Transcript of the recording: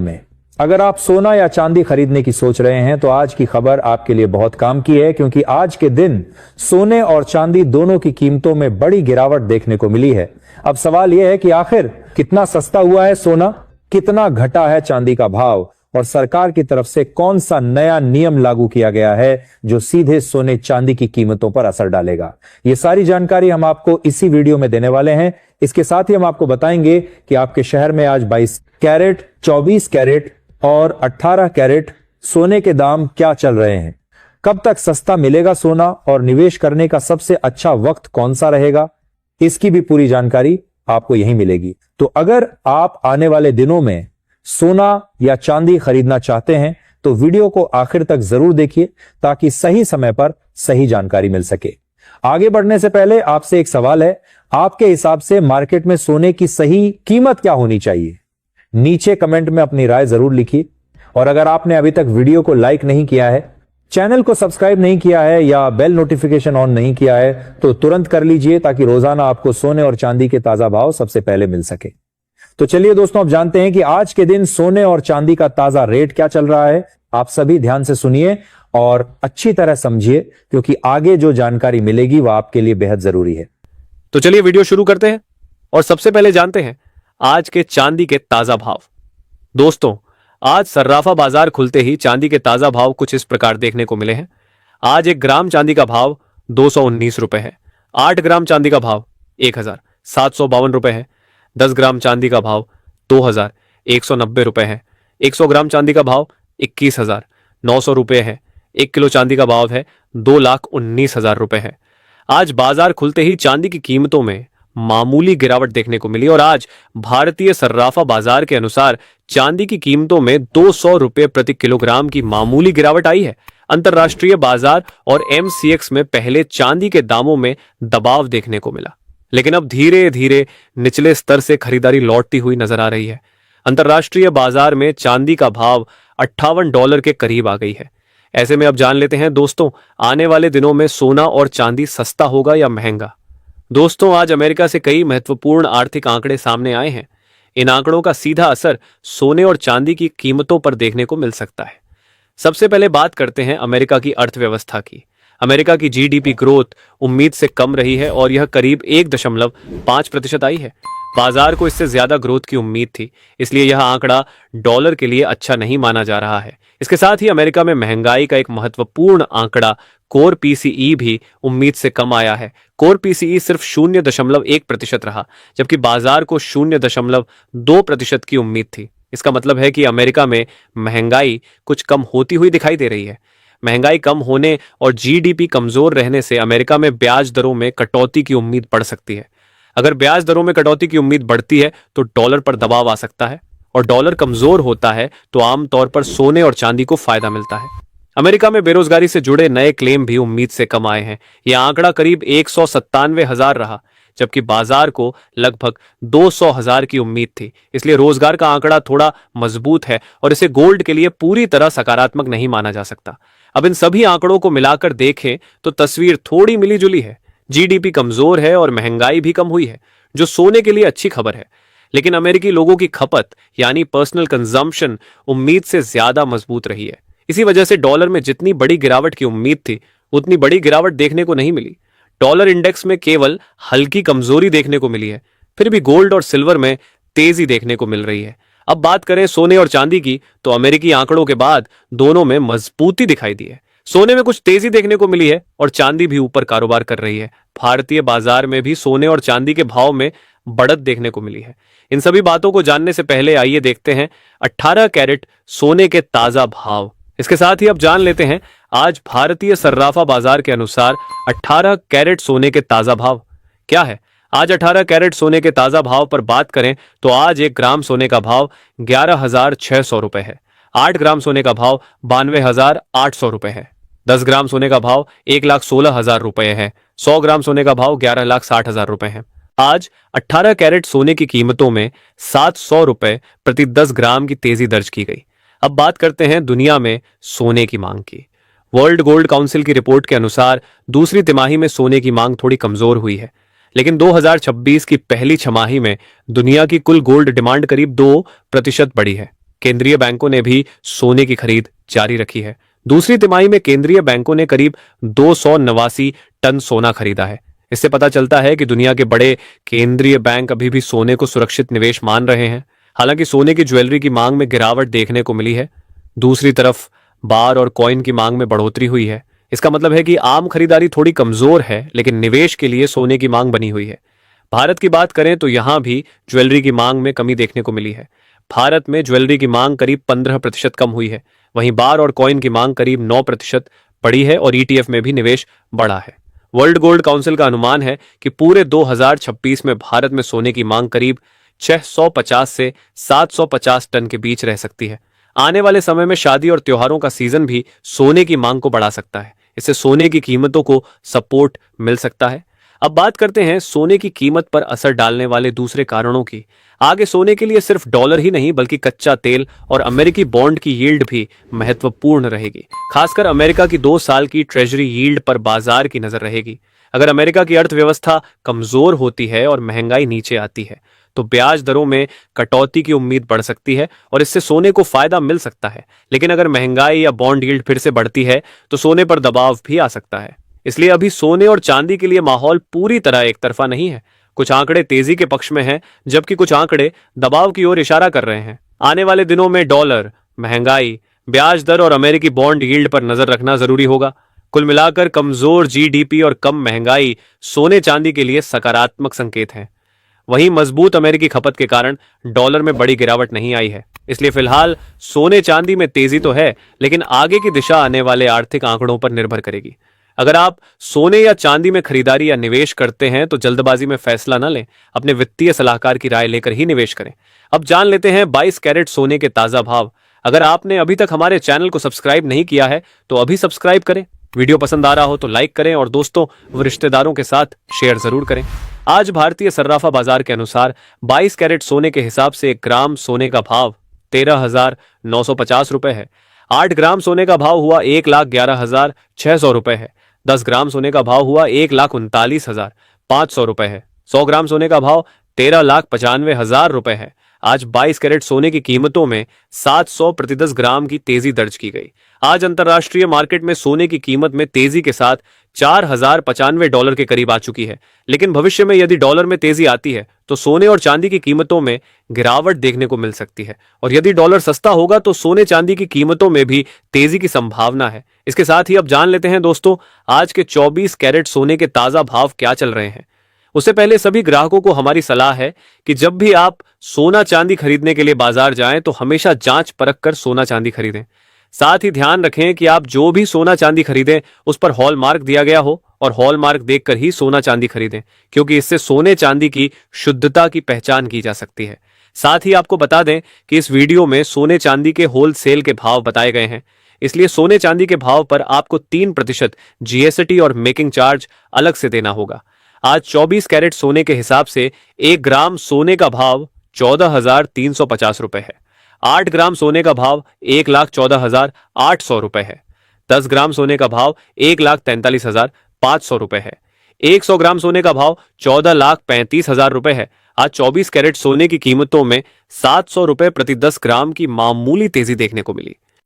में अगर आप सोना या चांदी खरीदने की सोच रहे हैं तो आज की खबर आपके लिए बहुत काम की है, क्योंकि आज के दिन सोने और चांदी दोनों की कीमतों में बड़ी गिरावट देखने को मिली है। अब सवाल यह है कि आखिर कितना सस्ता हुआ है सोना, कितना घटा है चांदी का भाव और सरकार की तरफ से कौन सा नया नियम लागू किया गया है जो सीधे सोने चांदी की कीमतों पर असर डालेगा। ये सारी जानकारी हम आपको इसी वीडियो में देने वाले हैं। इसके साथ ही हम आपको बताएंगे कि आपके शहर में आज 22 कैरेट, 24 कैरेट और 18 कैरेट सोने के दाम क्या चल रहे हैं, कब तक सस्ता मिलेगा सोना और निवेश करने का सबसे अच्छा वक्त कौन सा रहेगा, इसकी भी पूरी जानकारी आपको यहीं मिलेगी। तो अगर आप आने वाले दिनों में सोना या चांदी खरीदना चाहते हैं तो वीडियो को आखिर तक जरूर देखिए ताकि सही समय पर सही जानकारी मिल सके। आगे बढ़ने से पहले आपसे एक सवाल है, आपके हिसाब से मार्केट में सोने की सही कीमत क्या होनी चाहिए? नीचे कमेंट में अपनी राय जरूर लिखिए। और अगर आपने अभी तक वीडियो को लाइक नहीं किया है, चैनल को सब्सक्राइब नहीं किया है या बेल नोटिफिकेशन ऑन नहीं किया है तो तुरंत कर लीजिए ताकि रोजाना आपको सोने और चांदी के ताजा भाव सबसे पहले मिल सके। तो चलिए दोस्तों, अब जानते हैं कि आज के दिन सोने और चांदी का ताजा रेट क्या चल रहा है। आप सभी ध्यान से सुनिए और अच्छी तरह समझिए, क्योंकि आगे जो जानकारी मिलेगी वह आपके लिए बेहद जरूरी है। तो चलिए वीडियो शुरू करते हैं और सबसे पहले जानते हैं आज के चांदी के ताजा भाव। दोस्तों, आज सर्राफा बाजार खुलते ही चांदी के ताजा भाव कुछ इस प्रकार देखने को मिले हैं। आज 1 ग्राम चांदी का भाव 219 रुपए है। 8 ग्राम चांदी का भाव 1752 रुपए है। 10 ग्राम चांदी का भाव 2190 रुपए है। 100 ग्राम चांदी का भाव 21,900 रुपए है। 1 किलो चांदी का भाव है 2,19,000 रुपए है। आज बाजार खुलते ही चांदी की कीमतों में मामूली गिरावट देखने को मिली और आज भारतीय सर्राफा बाजार के अनुसार चांदी की कीमतों में 200 रुपए प्रति किलोग्राम की मामूली गिरावट आई है। अंतरराष्ट्रीय बाजार और एमसीएक्स में पहले चांदी के दामों में दबाव देखने को मिला, लेकिन अब धीरे धीरे निचले स्तर से खरीदारी लौटती हुई नजर आ रही है। अंतरराष्ट्रीय बाजार में चांदी का भाव $58 के करीब आ गई है। ऐसे में अब जान लेते हैं दोस्तों, आने वाले दिनों में सोना और चांदी सस्ता होगा या महंगा। दोस्तों, आज अमेरिका से कई महत्वपूर्ण आर्थिक आंकड़े सामने आए हैं। इन आंकड़ों का सीधा असर सोने और चांदी की कीमतों पर देखने को मिल सकता है। सबसे पहले बात करते हैं अमेरिका की अर्थव्यवस्था की। अमेरिका की जीडीपी ग्रोथ उम्मीद से कम रही है और यह करीब 1.5% आई है। बाजार को इससे ज्यादा ग्रोथ की उम्मीद थी, इसलिए यह आंकड़ा डॉलर के लिए अच्छा नहीं माना जा रहा है। इसके साथ ही अमेरिका में महंगाई का एक महत्वपूर्ण आंकड़ा कोर पीसीई भी उम्मीद से कम आया है। कोर पीसीई सिर्फ 0.1% रहा, जबकि बाजार को 0.2% की उम्मीद थी। इसका मतलब है कि अमेरिका में महंगाई कुछ कम होती हुई दिखाई दे रही है। महंगाई कम होने और जीडीपी कमजोर रहने से अमेरिका में ब्याज दरों में कटौती की उम्मीद बढ़ सकती है। अगर ब्याज दरों में कटौती की उम्मीद बढ़ती है तो डॉलर पर दबाव आ सकता है, और डॉलर कमजोर होता है तो आमतौर पर सोने और चांदी को फायदा मिलता है। अमेरिका में बेरोजगारी से जुड़े नए क्लेम भी उम्मीद से कम आए हैं। यह आंकड़ा करीब 197,000 रहा, जबकि बाजार को लगभग 200,000 की उम्मीद थी। इसलिए रोजगार का आंकड़ा थोड़ा मजबूत है और इसे गोल्ड के लिए पूरी तरह सकारात्मक नहीं माना जा सकता। अब इन सभी आंकड़ों को मिलाकर देखें तो तस्वीर थोड़ी मिली जुली है। जीडीपी कमजोर है और महंगाई भी कम हुई है, जो सोने के लिए अच्छी खबर है। लेकिन अमेरिकी लोगों की खपत यानी पर्सनल कंजम्पशन उम्मीद से ज्यादा मजबूत रही है। इसी वजह से डॉलर में जितनी बड़ी गिरावट की उम्मीद थी उतनी बड़ी गिरावट देखने को नहीं मिली। डॉलर इंडेक्स में केवल हल्की कमजोरी देखने को मिली है। फिर भी गोल्ड और सिल्वर में तेजी देखने को मिल रही है। अब बात करें सोने और चांदी की, तो अमेरिकी आंकड़ों के बाद दोनों में मजबूती दिखाई दी है। सोने में कुछ तेजी देखने को मिली है और चांदी भी ऊपर कारोबार कर रही है। भारतीय बाजार में भी सोने और चांदी के भाव में बढ़त देखने को मिली है। इन सभी बातों को जानने से पहले आइए देखते हैं 18 कैरेट सोने के ताजा भाव। इसके साथ ही अब जान लेते हैं आज भारतीय सर्राफा बाजार के अनुसार 18 कैरेट सोने के ताजा भाव क्या है। आज 18 कैरेट सोने के ताजा भाव पर बात करें तो आज 1 ग्राम सोने का भाव 11,600 रुपए है। 8 ग्राम सोने का भाव 92,800 रुपए है। 10 ग्राम सोने का भाव 1,16,000 रुपए है। 100 ग्राम सोने का भाव 11,60,000 रुपए है। आज 18 कैरेट सोने की कीमतों में 700 रुपए प्रति 10 ग्राम की तेजी दर्ज की गई। अब बात करते हैं दुनिया में सोने की मांग की। वर्ल्ड गोल्ड काउंसिल की रिपोर्ट के अनुसार दूसरी तिमाही में सोने की मांग थोड़ी कमजोर हुई है, लेकिन 2026 की पहली छमाही में दुनिया की कुल गोल्ड डिमांड करीब 2% बढ़ी है। केंद्रीय बैंकों ने भी सोने की खरीद जारी रखी है। दूसरी तिमाही में केंद्रीय बैंकों ने करीब 289 टन सोना खरीदा है। इससे पता चलता है कि दुनिया के बड़े केंद्रीय बैंक अभी भी सोने को सुरक्षित निवेश मान रहे हैं। हालांकि सोने की ज्वेलरी की मांग में गिरावट देखने को मिली है। दूसरी तरफ बार और कॉइन की मांग में बढ़ोतरी हुई है। इसका मतलब है कि आम खरीदारी थोड़ी कमजोर है, लेकिन निवेश के लिए सोने की मांग बनी हुई है। भारत की बात करें तो यहां भी ज्वेलरी की मांग में कमी देखने को मिली है। भारत में ज्वेलरी की मांग करीब 15% कम हुई है। वहीं बार और कॉइन की मांग करीब 9% बढ़ी है और ईटीएफ में भी निवेश बढ़ा है। वर्ल्ड गोल्ड काउंसिल का अनुमान है कि पूरे 2026 में भारत में सोने की मांग करीब 650 से 750 टन के बीच रह सकती है। आने वाले समय में शादी और त्योहारों का सीजन भी सोने की मांग को बढ़ा सकता है। इससे सोने की कीमतों को सपोर्ट मिल सकता है। अब बात करते हैं सोने की कीमत पर असर डालने वाले दूसरे कारणों की। आगे सोने के लिए सिर्फ डॉलर ही नहीं बल्कि कच्चा तेल और अमेरिकी बॉन्ड की यील्ड भी महत्वपूर्ण रहेगी। खासकर अमेरिका की 2 साल की ट्रेजरी यील्ड पर बाजार की नजर रहेगी। अगर अमेरिका की अर्थव्यवस्था कमजोर होती है और महंगाई नीचे आती है तो ब्याज दरों में कटौती की उम्मीद बढ़ सकती है और इससे सोने को फायदा मिल सकता है। लेकिन अगर महंगाई या बॉन्ड यील्ड फिर से बढ़ती है तो सोने पर दबाव भी आ सकता है। इसलिए अभी सोने और चांदी के लिए माहौल पूरी तरह एक तरफा नहीं है। कुछ आंकड़े तेजी के पक्ष में हैं, जबकि कुछ आंकड़े दबाव की ओर इशारा कर रहे हैं। आने वाले दिनों में डॉलर, महंगाई, ब्याज दर और अमेरिकी बॉन्ड यील्ड पर नजर रखना जरूरी होगा। कुल मिलाकर कमजोर जीडीपी और कम महंगाई सोने चांदी के लिए सकारात्मक संकेत हैं। वहीं मजबूत अमेरिकी खपत के कारण डॉलर में बड़ी गिरावट नहीं आई है। इसलिए फिलहाल सोने चांदी में तेजी तो है, लेकिन आगे की दिशा आने वाले आर्थिक आंकड़ों पर निर्भर करेगी। अगर आप सोने या चांदी में खरीदारी या निवेश करते हैं तो जल्दबाजी में फैसला न लें। अपने वित्तीय सलाहकार की राय लेकर ही निवेश करें। अब जान लेते हैं 22 कैरेट सोने के ताजा भाव। अगर आपने अभी तक हमारे चैनल को सब्सक्राइब नहीं किया है तो अभी सब्सक्राइब करें। वीडियो पसंद आ रहा हो तो लाइक करें और दोस्तों व रिश्तेदारों के साथ शेयर जरूर करें। आज भारतीय सर्राफा बाजार के अनुसार 22 कैरेट सोने के हिसाब से 1 ग्राम सोने का भाव 13,950 रुपए है। 8 ग्राम सोने का भाव हुआ 1,11,600 रुपए है। 10 ग्राम सोने का भाव हुआ 1,39,500 रुपए है। 100 ग्राम सोने का भाव 13,95,000 रुपए है। आज 22 कैरेट सोने की कीमतों में 700 प्रति 10 ग्राम की तेजी दर्ज की गई। आज अंतर्राष्ट्रीय मार्केट में सोने की कीमत में तेजी के साथ $4,095 के करीब आ चुकी है। लेकिन भविष्य में यदि डॉलर में तेजी आती है तो सोने और चांदी की कीमतों में गिरावट देखने को मिल सकती है। और यदि डॉलर सस्ता होगा तो सोने चांदी की कीमतों में भी तेजी की संभावना है। इसके साथ ही अब जान लेते हैं दोस्तों आज के 24 कैरेट सोने के ताजा भाव क्या चल रहे हैं। उससे पहले सभी ग्राहकों को हमारी सलाह है कि जब भी आप सोना चांदी खरीदने के लिए बाजार जाएं तो हमेशा जांच परख कर सोना चांदी खरीदें। साथ ही ध्यान रखें कि आप जो भी सोना चांदी खरीदें उस पर हॉलमार्क दिया गया हो और हॉलमार्क देखकर ही सोना चांदी खरीदें, क्योंकि इससे सोने चांदी की शुद्धता की पहचान की जा सकती है। साथ ही आपको बता दें कि इस वीडियो में सोने चांदी के होलसेल के भाव बताए गए हैं, इसलिए सोने चांदी के भाव पर आपको 3% जीएसटी और मेकिंग चार्ज अलग से देना होगा। आज 24 कैरेट सोने के हिसाब से 1 ग्राम सोने का भाव 14,350 रुपए है। 8 ग्राम सोने का भाव 1,14,800 रुपए है। 10 ग्राम सोने का भाव 1,43,500 रुपए है। 100 ग्राम सोने का भाव 14,35,000 रुपए है। आज 24 कैरेट सोने की कीमतों में 700 रुपए प्रति 10 ग्राम की मामूली तेजी देखने को मिली।